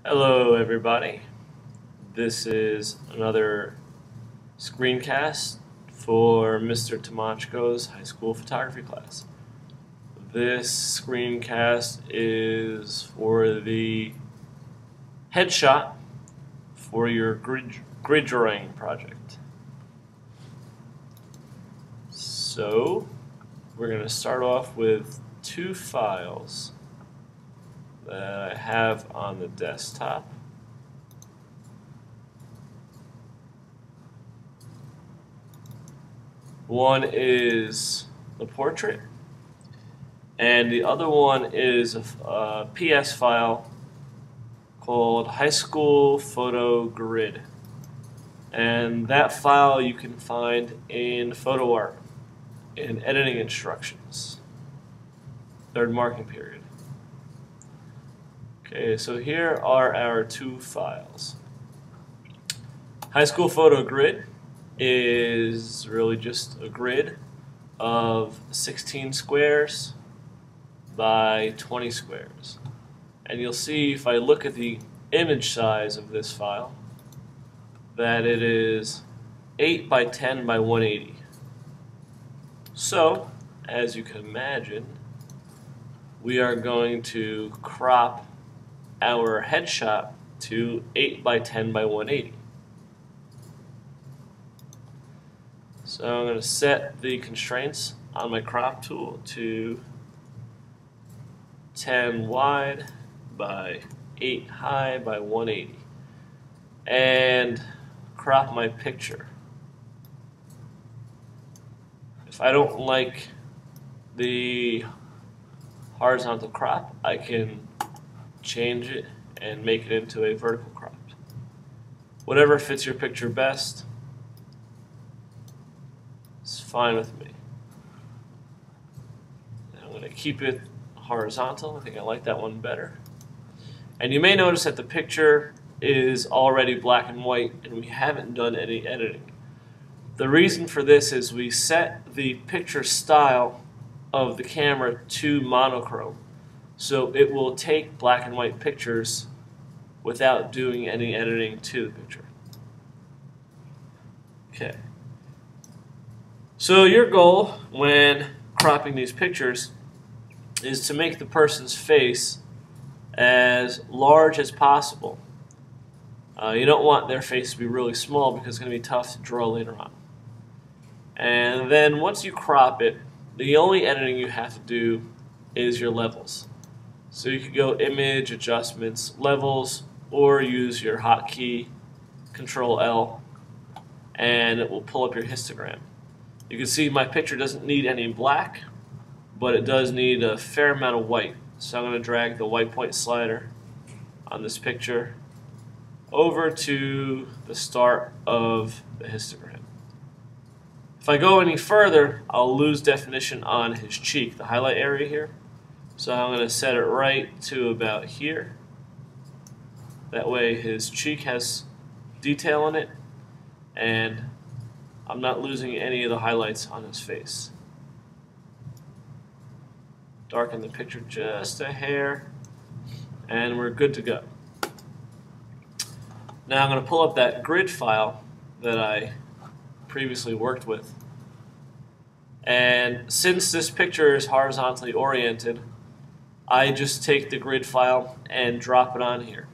Hello, everybody. This is another screencast for Mr. Tomachko's high school photography class. This screencast is for the headshot for your grid drawing project. So, we're going to start off with two files that I have on the desktop. One is the portrait, and the other one is a PS file called High School Photo Grid. And that file you can find in PhotoArt in editing instructions, third marking period. Okay, so here are our two files. High School Photo Grid is really just a grid of 16 squares by 20 squares. And you'll see if I look at the image size of this file that it is 8 by 10 by 180. So, as you can imagine, we are going to crop our headshot to 8 by 10 by 180. So I'm going to set the constraints on my crop tool to 10 wide by 8 high by 180 and crop my picture. If I don't like the horizontal crop, I can change it and make it into a vertical crop. Whatever fits your picture best, it's fine with me. I'm going to keep it horizontal. I think I like that one better. And you may notice that the picture is already black and white and we haven't done any editing. The reason for this is we set the picture style of the camera to monochrome, so it will take black and white pictures without doing any editing to the picture. Okay. So your goal when cropping these pictures is to make the person's face as large as possible. You don't want their face to be really small because it's going to be tough to draw later on. And then once you crop it, the only editing you have to do is your levels. So you could go Image, Adjustments, Levels, or use your hotkey, Control L, and it will pull up your histogram. You can see my picture doesn't need any black, but it does need a fair amount of white. So I'm going to drag the white point slider on this picture over to the start of the histogram. If I go any further, I'll lose definition on his cheek, the highlight area here. So I'm going to set it right to about here. That way his cheek has detail in it, and I'm not losing any of the highlights on his face. Darken the picture just a hair, and we're good to go. Now I'm going to pull up that grid file that I previously worked with. And since this picture is horizontally oriented, I just take the grid file and drop it on here.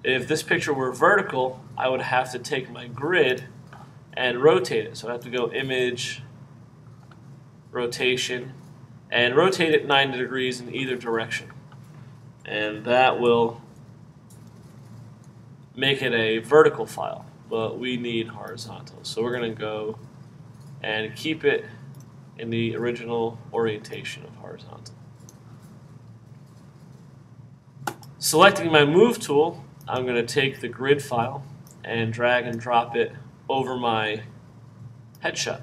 If this picture were vertical, I would have to take my grid and rotate it. So I have to go Image, Rotation, and rotate it 90 degrees in either direction. And that will make it a vertical file, but we need horizontal. So we're going to go and keep it in the original orientation of horizontal. Selecting my Move tool, I'm going to take the grid file and drag and drop it over my headshot.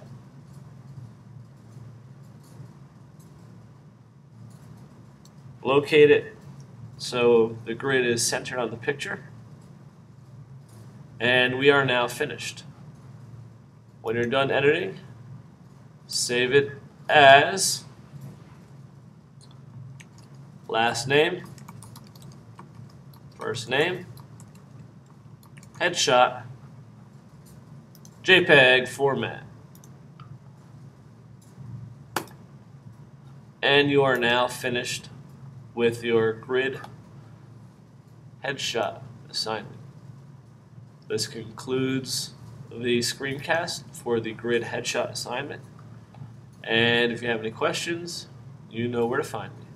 Locate it so the grid is centered on the picture. And we are now finished. When you're done editing, save it as last name, first name, headshot JPEG format. And you are now finished with your grid headshot assignment. This concludes the screencast for the grid headshot assignment. And if you have any questions, you know where to find me.